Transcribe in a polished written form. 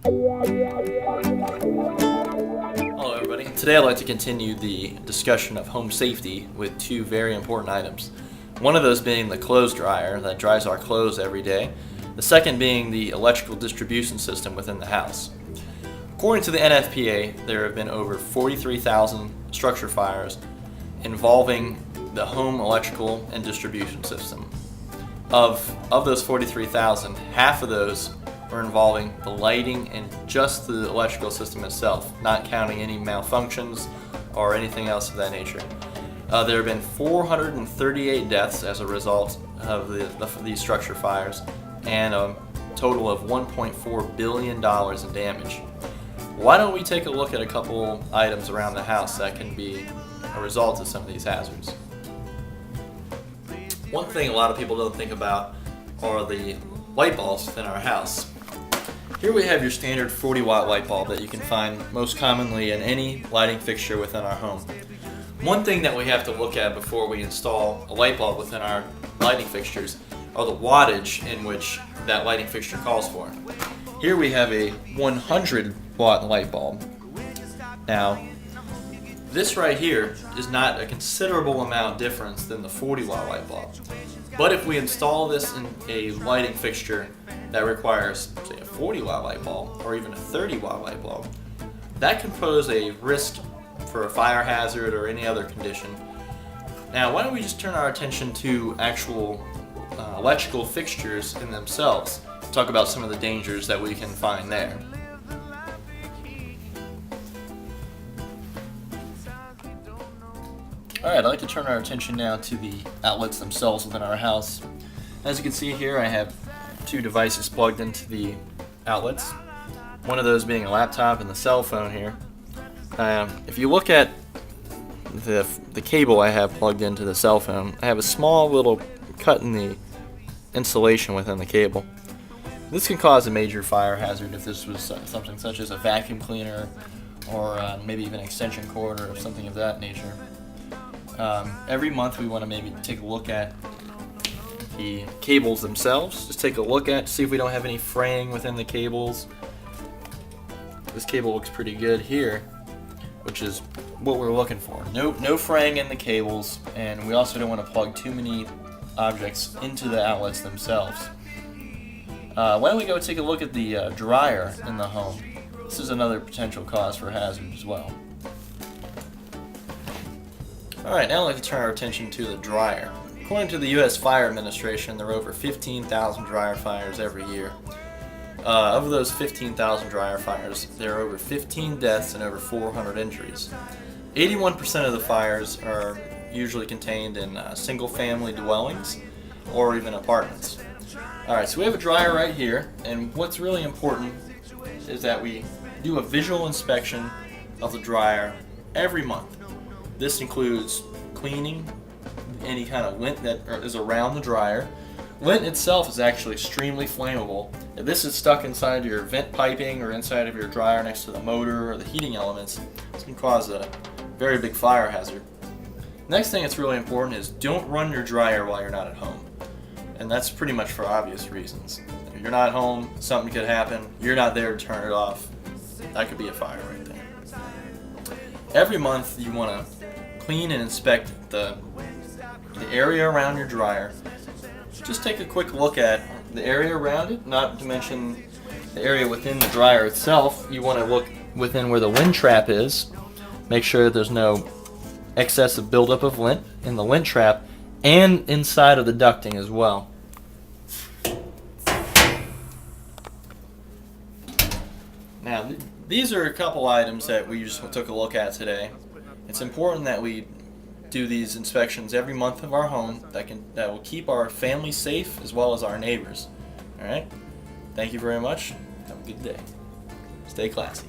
Hello everybody. Today I'd like to continue the discussion of home safety with two very important items. One of those being the clothes dryer that dries our clothes every day. The second being the electrical distribution system within the house. According to the NFPA, there have been over 43,000 structure fires involving the home electrical and distribution system. Of those 43,000, half of those are involving the lighting and just the electrical system itself, not counting any malfunctions or anything else of that nature. There have been 438 deaths as a result of these structure fires and a total of $1.4 billion in damage. Why don't we take a look at a couple items around the house that can be a result of some of these hazards? One thing a lot of people don't think about are the light bulbs within our house. Here we have your standard 40-watt light bulb that you can find most commonly in any lighting fixture within our home. One thing that we have to look at before we install a light bulb within our lighting fixtures are the wattage in which that lighting fixture calls for. Here we have a 100-watt light bulb. Now, this right here is not a considerable amount difference than the 40-watt light bulb. But if we install this in a lighting fixture that requires, say, a 40-watt light bulb or even a 30-watt light bulb, that can pose a risk for a fire hazard or any other condition. Now, why don't we just turn our attention to actual electrical fixtures in themselves, talk about some of the dangers that we can find there. Alright, I'd like to turn our attention now to the outlets themselves within our house. As you can see here, I have two devices plugged into the outlets. One of those being a laptop and the cell phone here. If you look at the cable I have plugged into the cell phone, I have a small little cut in the insulation within the cable. This can cause a major fire hazard if this was something such as a vacuum cleaner or maybe even an extension cord or something of that nature. Every month we want to maybe take a look at the cables themselves. Just take a look at, see if we don't have any fraying within the cables. This cable looks pretty good here, which is what we're looking for. No fraying in the cables, and we also don't want to plug too many objects into the outlets themselves. Why don't we go take a look at the dryer in the home? This is another potential cause for hazard as well. Alright, now I'd like to turn our attention to the dryer. According to the U.S. Fire Administration, there are over 15,000 dryer fires every year. Of those 15,000 dryer fires, there are over 15 deaths and over 400 injuries. 81% of the fires are usually contained in single-family dwellings or even apartments. Alright, so we have a dryer right here, and what's really important is that we do a visual inspection of the dryer every month. This includes cleaning any kind of lint that is around the dryer. Lint itself is actually extremely flammable. If this is stuck inside your vent piping or inside of your dryer next to the motor or the heating elements, this can cause a very big fire hazard. Next thing that's really important is don't run your dryer while you're not at home. And that's pretty much for obvious reasons. If you're not home, something could happen, you're not there to turn it off. That could be a fire right there. Every month you want to clean and inspect the area around your dryer. Just take a quick look at the area around it, not to mention the area within the dryer itself. You want to look within where the lint trap is. Make sure there's no excessive buildup of lint in the lint trap and inside of the ducting as well. Now, these are a couple items that we just took a look at today. It's important that we do these inspections every month of our home that will keep our family safe as well as our neighbors. Alright? Thank you very much. Have a good day. Stay classy.